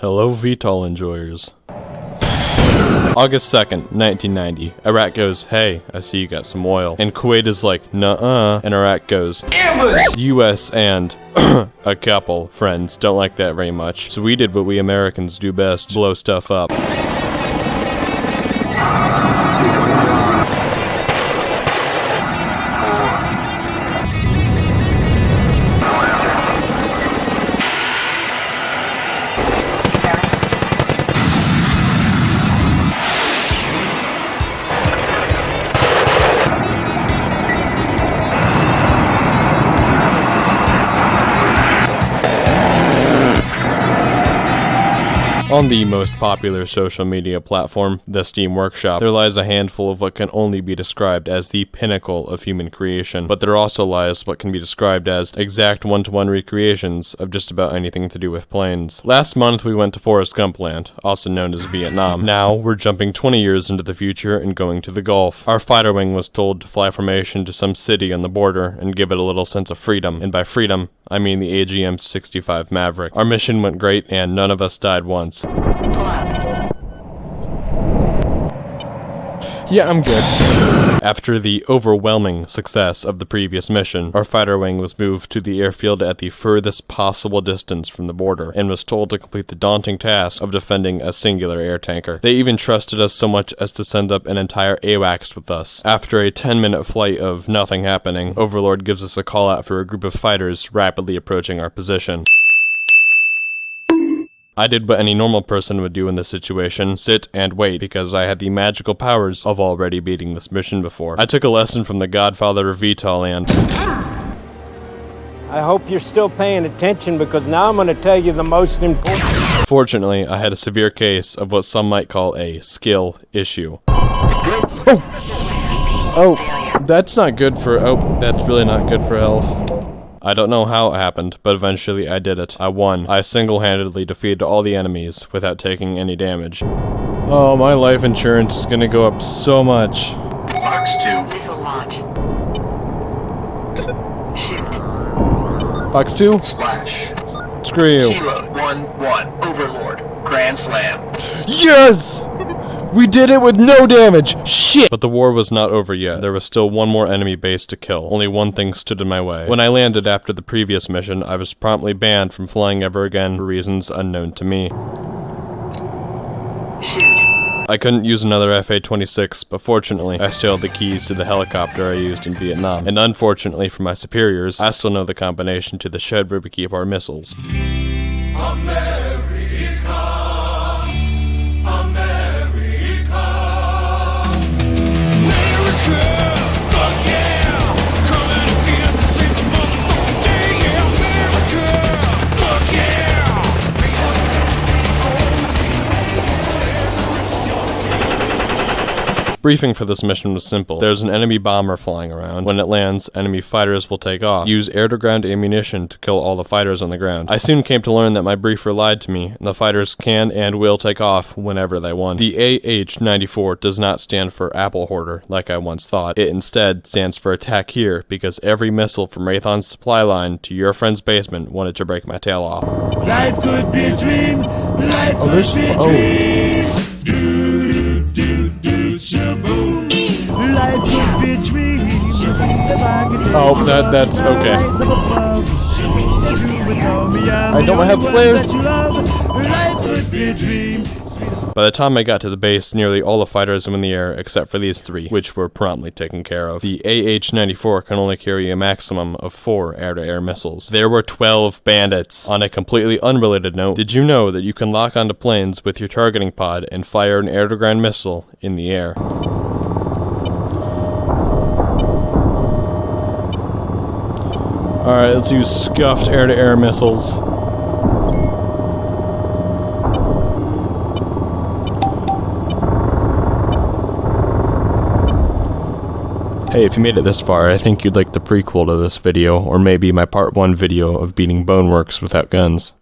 Hello VTOL enjoyers. August 2nd, 1990. Iraq goes, "Hey, I see you got some oil." And Kuwait is like, "Nuh-uh." And Iraq goes, "Ambush!" The US and a couple friends don't like that very much. So we did what we Americans do best, blow stuff up. On the most popular social media platform, the Steam Workshop, there lies a handful of what can only be described as the pinnacle of human creation, but there also lies what can be described as exact one-to-one recreations of just about anything to do with planes. Last month we went to Forrest Gump Land, also known as Vietnam. Now we're jumping 20 years into the future and going to the Gulf. Our fighter wing was told to fly formation to some city on the border and give it a little sense of freedom, and by freedom, I mean the AGM-65 Maverick. Our mission went great and none of us died once. Yeah, I'm good. After the overwhelming success of the previous mission, our fighter wing was moved to the airfield at the furthest possible distance from the border, and was told to complete the daunting task of defending a singular air tanker. They even trusted us so much as to send up an entire AWACS with us. After a 10-minute flight of nothing happening, Overlord gives us a call out for a group of fighters rapidly approaching our position. I did what any normal person would do in this situation, sit and wait, because I had the magical powers of already beating this mission before. I took a lesson from the godfather of VTOL and... I hope you're still paying attention, because now I'm going to tell you the most important... Fortunately, I had a severe case of what some might call a skill issue. Oh, that's not good for... Oh, that's really not good for health. I don't know how it happened, but eventually I did it. I won. I single-handedly defeated all the enemies without taking any damage. Oh, my life insurance is gonna go up so much. Fox 2. Missile launch. Shift. Fox 2? Splash. Screw you. Kilo 1-1. Overlord. Grand Slam. Yes! We did it with no damage! Shit! But the war was not over yet. There was still one more enemy base to kill. Only one thing stood in my way. When I landed after the previous mission, I was promptly banned from flying ever again for reasons unknown to me. I couldn't use another FA-26, but fortunately, I still had the keys to the helicopter I used in Vietnam. And unfortunately for my superiors, I still know the combination to the shed where we keep our missiles. Briefing for this mission was simple. There's an enemy bomber flying around. When it lands, enemy fighters will take off. Use air-to-ground ammunition to kill all the fighters on the ground. I soon came to learn that my briefer lied to me, and the fighters can and will take off whenever they want. The AH-94 does not stand for Apple Hoarder, like I once thought. It instead stands for Attack Here, because every missile from Raython's supply line to your friend's basement wanted to break my tail off. Life could be a dream. Life could be a dream. Life could be a dream. Oh, that's okay. I don't have flares. By the time I got to the base, nearly all the fighters were in the air except for these three, which were promptly taken care of. The AH-94 can only carry a maximum of 4 air-to-air missiles. There were 12 bandits. On a completely unrelated note, did you know that you can lock onto planes with your targeting pod and fire an air-to-ground missile in the air? Alright, let's use Scuffed air-to-air missiles. Hey, if you made it this far, I think you'd like the prequel to this video, or maybe my part 1 video of beating Boneworks without guns.